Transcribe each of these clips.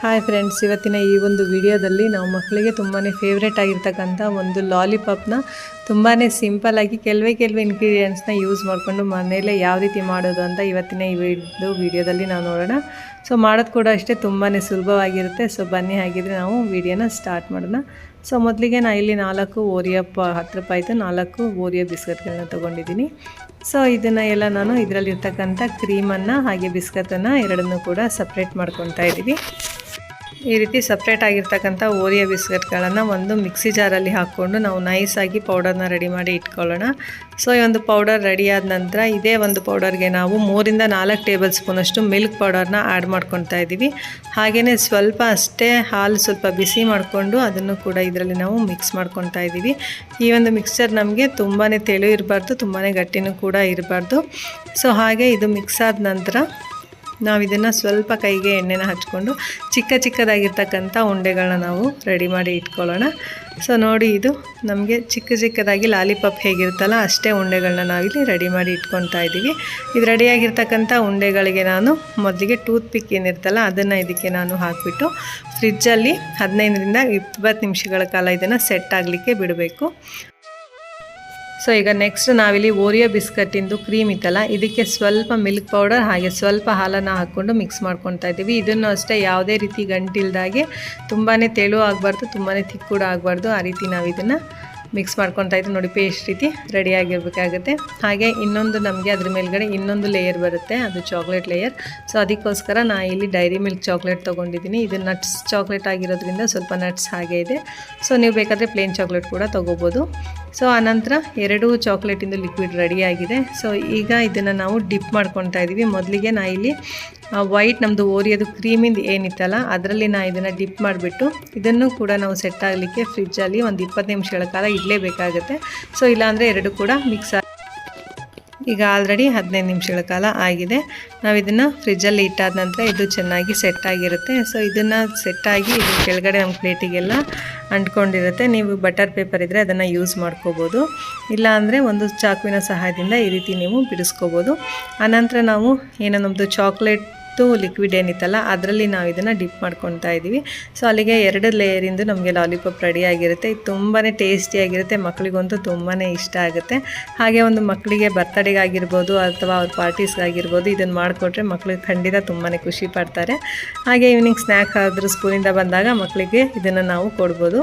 Hi friends, ಇವತ್ತಿನ ಈ ಒಂದು ವಿಡಿಯೋದಲ್ಲಿ ನಾವು ಮಕ್ಕಳಿಗೆ ತುಂಬಾ ಫೇವ್ರೇಟ್ ಆಗಿರ್ತಕ್ಕಂಥ ಒಂದು ಲಾಲಿಪಾಪ್ನ ತುಂಬಾ ಸಿಂಪಲ್ಲಾಗಿ ಕೆಲವೇ ಇಂಗ್ರೀಡಿಯೆಂಟ್ಸ್ನ ಯೂಸ್ ಮಾಡಿಕೊಂಡು ಮನೆಯಲ್ಲೇ ಯಾವ ರೀತಿ ಮಾಡೋದು ಅಂತ ಇವತ್ತಿನ ಈ ವಿಡಿಯೋದಲ್ಲಿ ನಾವು ನೋಡೋಣ. ಸೊ ಮಾಡೋದು ಕೂಡ ಅಷ್ಟೇ ತುಂಬಾ ಸುಲಭವಾಗಿರುತ್ತೆ. ಸೊ ಬನ್ನಿ ಹಾಗಿದ್ರೆ ನಾವು ವಿಡಿಯೋನ ಸ್ಟಾರ್ಟ್ ಮಾಡೋಣ. ಸೊ ಮೊದಲಿಗೆ ನಾನು ಇಲ್ಲಿ 4 ಓರಿಯೋ 10 ರೂಪಾಯಿದು 4 ಓರಿಯೋ ಬಿಸ್ಕೆಟ್ಗಳನ್ನ ತೊಗೊಂಡಿದ್ದೀನಿ. ಸೊ ಇದನ್ನು ಎಲ್ಲ ನಾನು ಇದರಲ್ಲಿರ್ತಕ್ಕಂಥ ಕ್ರೀಮನ್ನು ಹಾಗೆ ಬಿಸ್ಕತ್ತನ್ನು ಎರಡನ್ನೂ ಕೂಡ ಸಪ್ರೇಟ್ ಮಾಡ್ಕೊತಾ ಇದ್ದೀವಿ. ಈ ರೀತಿ ಸಪ್ರೇಟ್ ಆಗಿರ್ತಕ್ಕಂಥ ಓರಿಯೋ ಬಿಸ್ಕೆಟ್ಗಳನ್ನು ಒಂದು ಮಿಕ್ಸಿ ಜಾರಲ್ಲಿ ಹಾಕ್ಕೊಂಡು ನಾವು ನೈಸಾಗಿ ಪೌಡರ್ನ ರೆಡಿ ಮಾಡಿ ಇಟ್ಕೊಳ್ಳೋಣ. ಸೊ ಈ ಒಂದು ಪೌಡರ್ ರೆಡಿ ಆದ ನಂತರ ಇದೇ ಒಂದು ಪೌಡರ್ಗೆ ನಾವು 3 ರಿಂದ 4 ಟೇಬಲ್ ಸ್ಪೂನಷ್ಟು ಮಿಲ್ಕ್ ಪೌಡರ್ನ ಆ್ಯಡ್ ಮಾಡ್ಕೊತಾ ಇದ್ದೀವಿ. ಹಾಗೆಯೇ ಸ್ವಲ್ಪ ಅಷ್ಟೇ ಹಾಲು ಸ್ವಲ್ಪ ಬಿಸಿ ಮಾಡಿಕೊಂಡು ಅದನ್ನು ಕೂಡ ಇದರಲ್ಲಿ ನಾವು ಮಿಕ್ಸ್ ಮಾಡ್ಕೊತಾ ಇದ್ದೀವಿ. ಈ ಒಂದು ಮಿಕ್ಸ್ಚರ್ ನಮಗೆ ತುಂಬಾ ತೆಳು ಇರಬಾರ್ದು, ತುಂಬಾ ಗಟ್ಟಿನೂ ಕೂಡ ಇರಬಾರ್ದು. ಸೊ ಹಾಗೆ ಇದು ಮಿಕ್ಸ್ ಆದ ನಂತರ ನಾವು ಇದನ್ನು ಸ್ವಲ್ಪ ಕೈಗೆ ಎಣ್ಣೆನ ಹಚ್ಕೊಂಡು ಚಿಕ್ಕದಾಗಿರ್ತಕ್ಕಂಥ ಉಂಡೆಗಳನ್ನ ನಾವು ರೆಡಿ ಮಾಡಿ ಇಟ್ಕೊಳ್ಳೋಣ. ಸೊ ನೋಡಿ, ಇದು ನಮಗೆ ಚಿಕ್ಕದಾಗಿ ಲಾಲಿಪಾಪ್ ಹೇಗಿರುತ್ತಲ್ಲ ಅಷ್ಟೇ ಉಂಡೆಗಳನ್ನ ನಾವಿಲ್ಲಿ ರೆಡಿ ಮಾಡಿ ಇಟ್ಕೊತಾ ಇದ್ದೀವಿ. ಇದು ರೆಡಿಯಾಗಿರ್ತಕ್ಕಂಥ ಉಂಡೆಗಳಿಗೆ ನಾನು ಮೊದಲಿಗೆ ಟೂತ್ ಪಿಕ್ ಏನಿರ್ತಲ್ಲ ಅದನ್ನು ಇದಕ್ಕೆ ನಾನು ಹಾಕಿಬಿಟ್ಟು ಫ್ರಿಜ್ಜಲ್ಲಿ 15 ರಿಂದ 20 ನಿಮಿಷಗಳ ಕಾಲ ಇದನ್ನು ಸೆಟ್ ಆಗಲಿಕ್ಕೆ ಬಿಡಬೇಕು. ಸೊ ಈಗ ನೆಕ್ಸ್ಟ್ ನಾವಿಲ್ಲಿ ಓರಿಯೋ ಬಿಸ್ಕಟ್ಟಿಂದು ಕ್ರೀಮ್ ಇತ್ತಲ್ಲ ಇದಕ್ಕೆ ಸ್ವಲ್ಪ ಮಿಲ್ಕ್ ಪೌಡರ್ ಹಾಗೆ ಸ್ವಲ್ಪ ಹಾಲನ್ನು ಹಾಕ್ಕೊಂಡು ಮಿಕ್ಸ್ ಮಾಡ್ಕೊತಾ ಇದ್ದೀವಿ. ಇದನ್ನು ಅಷ್ಟೇ ಯಾವುದೇ ರೀತಿ ಗಂಟಿಲ್ದಾಗೆ ತುಂಬಾ ತೆಳು ಆಗಬಾರ್ದು, ತುಂಬಾ ತಿಕ್ ಕೂಡ ಆಗಬಾರ್ದು. ಆ ರೀತಿ ನಾವು ಇದನ್ನು ಮಿಕ್ಸ್ ಮಾಡ್ಕೊತಾ ಇದ್ದೀವಿ. ನೋಡಿ, ಪೇಸ್ಟ್ ರೀತಿ ರೆಡಿಯಾಗಿರಬೇಕಾಗುತ್ತೆ. ಹಾಗೆ ಇನ್ನೊಂದು ನಮಗೆ ಅದ್ರ ಮೇಲ್ಗಡೆ ಇನ್ನೊಂದು ಲೇಯರ್ ಬರುತ್ತೆ, ಅದು ಚಾಕ್ಲೇಟ್ ಲೇಯರ್. ಸೊ ಅದಕ್ಕೋಸ್ಕರ ನಾನು ಇಲ್ಲಿ ಡೈರಿ ಮಿಲ್ಕ್ ಚಾಕ್ಲೇಟ್ ತೊಗೊಂಡಿದ್ದೀನಿ. ಇದು ನಟ್ಸ್ ಚಾಕ್ಲೇಟ್ ಆಗಿರೋದ್ರಿಂದ ಸ್ವಲ್ಪ ನಟ್ಸ್ ಹಾಗೆ ಇದೆ. ಸೊ ನೀವು ಬೇಕಾದರೆ ಪ್ಲೇನ್ ಚಾಕ್ಲೇಟ್ ಕೂಡ ತೊಗೋಬೋದು. ಸೊ ಆನಂತರ 2 ಚಾಕ್ಲೇಟಿಂದು ಲಿಕ್ವಿಡ್ ರೆಡಿಯಾಗಿದೆ. ಸೊ ಈಗ ಇದನ್ನು ನಾವು ಡಿಪ್ ಮಾಡ್ಕೊತಾ ಇದ್ದೀವಿ. ಮೊದಲಿಗೆ ನಾ ಇಲ್ಲಿ ವೈಟ್ ನಮ್ಮದು ಓರಿಯೋದು ಕ್ರೀಮಿಂದ ಏನಿತ್ತಲ್ಲ ಅದರಲ್ಲಿ ನಾನು ಇದನ್ನು ಡಿಪ್ ಮಾಡಿಬಿಟ್ಟು ಇದನ್ನು ಕೂಡ ನಾವು ಸೆಟ್ ಆಗಲಿಕ್ಕೆ ಫ್ರಿಜ್ಜಲ್ಲಿ ಒಂದು 20 ನಿಮಿಷಗಳ ಕಾಲ ಇಡಲೇಬೇಕಾಗುತ್ತೆ. ಸೊ ಇಲ್ಲಾಂದರೆ 2 ಕೂಡ ಮಿಕ್ಸ್ ಈಗ ಆಲ್ರೆಡಿ 15 ನಿಮಿಷಗಳ ಕಾಲ ಆಗಿದೆ. ನಾವು ಇದನ್ನು ಫ್ರಿಜ್ಜಲ್ಲಿ ಇಟ್ಟಾದ ನಂತರ ಇದು ಚೆನ್ನಾಗಿ ಸೆಟ್ ಆಗಿರುತ್ತೆ. ಸೊ ಇದನ್ನು ಸೆಟ್ಟಾಗಿ ಇದು ಕೆಳಗಡೆ ನಮ್ಮ ಪ್ಲೇಟಿಗೆಲ್ಲ ಅಂಟ್ಕೊಂಡಿರುತ್ತೆ. ನೀವು ಬಟರ್ ಪೇಪರ್ ಇದ್ದರೆ ಅದನ್ನು ಯೂಸ್ ಮಾಡ್ಕೋಬೋದು, ಇಲ್ಲಾಂದರೆ ಒಂದು ಚಾಕುವಿನ ಸಹಾಯದಿಂದ ಈ ರೀತಿ ನೀವು ಬಿಡಿಸ್ಕೋಬೋದು. ಆನಂತರ ನಾವು ಏನೋ ನಮ್ಮದು ಚಾಕ್ಲೇಟ್ ಲಿಕ್ವಿಡ್ ಏನಿತ್ತಲ್ಲ ಅದರಲ್ಲಿ ನಾವು ಇದನ್ನು ಡಿಪ್ ಮಾಡ್ಕೊತಾ ಇದ್ದೀವಿ. ಸೊ ಅಲ್ಲಿಗೆ 2 ಲೇಯರಿಂದು ನಮಗೆ ಲಾಲಿಪಾಪ್ ರೆಡಿಯಾಗಿರುತ್ತೆ. ಇದು ತುಂಬಾ ಟೇಸ್ಟಿಯಾಗಿರುತ್ತೆ, ಮಕ್ಕಳಿಗಂತೂ ತುಂಬಾ ಇಷ್ಟ ಆಗುತ್ತೆ. ಹಾಗೆ ಒಂದು ಮಕ್ಕಳಿಗೆ ಬರ್ತಡೇಗಾಗಿರ್ಬೋದು ಅಥವಾ ಅವ್ರ ಪಾರ್ಟೀಸ್ಗಾಗಿರ್ಬೋದು ಇದನ್ನು ಮಾಡಿಕೊಟ್ರೆ ಮಕ್ಕಳಿಗೆ ಖಂಡಿತ ತುಂಬಾ ಖುಷಿ ಪಡ್ತಾರೆ. ಹಾಗೆ ಈವ್ನಿಂಗ್ ಸ್ನ್ಯಾಕ್ ಆದರೂ ಸ್ಕೂಲಿಂದ ಬಂದಾಗ ಮಕ್ಕಳಿಗೆ ಇದನ್ನು ನಾವು ಕೊಡ್ಬೋದು.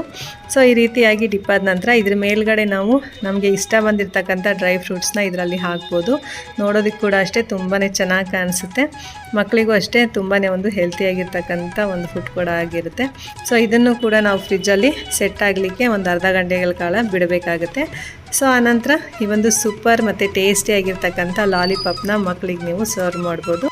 ಸೊ ಈ ರೀತಿಯಾಗಿ ಡಿಪ್ ಆದ ನಂತರ ಇದ್ರ ಮೇಲ್ಗಡೆ ನಾವು ನಮಗೆ ಇಷ್ಟ ಬಂದಿರತಕ್ಕಂಥ ಡ್ರೈ ಫ್ರೂಟ್ಸ್ನ ಇದರಲ್ಲಿ ಹಾಕ್ಬೋದು. ನೋಡೋದಕ್ಕೆ ಕೂಡ ಅಷ್ಟೇ ತುಂಬಾ ಚೆನ್ನಾಗಿ ಕಾಣಿಸುತ್ತೆ. ಮಕ್ಕಳಿಗೂ ಅಷ್ಟೇ ತುಂಬಾ ಒಂದು ಹೆಲ್ತಿಯಾಗಿರ್ತಕ್ಕಂಥ ಒಂದು ಫುಡ್ ಕೂಡ ಆಗಿರುತ್ತೆ. ಸೊ ಇದನ್ನು ಕೂಡ ನಾವು ಫ್ರಿಜ್ಜಲ್ಲಿ ಸೆಟ್ ಆಗಲಿಕ್ಕೆ ಒಂದು ಅರ್ಧ ಗಂಟೆಗಳ ಕಾಲ ಬಿಡಬೇಕಾಗುತ್ತೆ. ಸೊ ಆನಂತರ ಈ ಒಂದು ಸೂಪರ್ ಮತ್ತು ಟೇಸ್ಟಿಯಾಗಿರ್ತಕ್ಕಂಥ ಲಾಲಿಪಾಪ್ನ ಮಕ್ಕಳಿಗೆ ನೀವು ಸರ್ವ್ ಮಾಡ್ಬೋದು.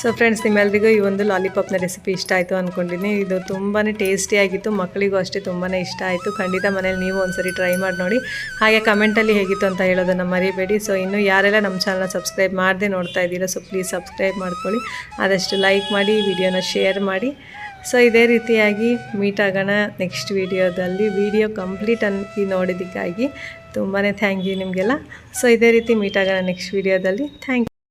ಸೊ ಫ್ರೆಂಡ್ಸ್, ನಿಮ್ಮೆಲ್ಲರಿಗೂ ಈ ಒಂದು ಲಾಲಿಪಾಪ್ನ ರೆಸಿಪಿ ಇಷ್ಟ ಆಯಿತು ಅಂದ್ಕೊಂಡಿದ್ದೀನಿ. ಇದು ತುಂಬಾ ಟೇಸ್ಟಿಯಾಗಿತ್ತು, ಮಕ್ಕಳಿಗೂ ಅಷ್ಟೇ ತುಂಬಾ ಇಷ್ಟ ಆಯಿತು. ಖಂಡಿತ ಮನೇಲಿ ನೀವು ಒಂದ್ಸರಿ ಟ್ರೈ ಮಾಡಿ ನೋಡಿ. ಹಾಗೆ ಕಮೆಂಟಲ್ಲಿ ಹೇಗಿತ್ತು ಅಂತ ಹೇಳೋದನ್ನು ಮರಿಬೇಡಿ. ಸೊ ಇನ್ನೂ ಯಾರೆಲ್ಲ ನಮ್ಮ ಚಾನಲ್ನ ಸಬ್ಸ್ಕ್ರೈಬ್ ಮಾಡದೆ ನೋಡ್ತಾ ಇದ್ದೀರಾ, ಸೊ ಪ್ಲೀಸ್ ಸಬ್ಸ್ಕ್ರೈಬ್ ಮಾಡ್ಕೊಳ್ಳಿ, ಆದಷ್ಟು ಲೈಕ್ ಮಾಡಿ, ವಿಡಿಯೋನ ಶೇರ್ ಮಾಡಿ. ಸೊ ಇದೇ ರೀತಿಯಾಗಿ ಮೀಟ್ ಆಗೋಣ ನೆಕ್ಸ್ಟ್ ವಿಡಿಯೋದಲ್ಲಿ. ವಿಡಿಯೋ ಕಂಪ್ಲೀಟ್ ನೋಡಿದ್ದಕ್ಕಾಗಿ ತುಂಬಾ ಥ್ಯಾಂಕ್ ಯು ನಿಮಗೆಲ್ಲ. ಸೊ ಇದೇ ರೀತಿ ಮೀಟ್ ಆಗೋಣ ನೆಕ್ಸ್ಟ್ ವಿಡಿಯೋದಲ್ಲಿ. Thank you.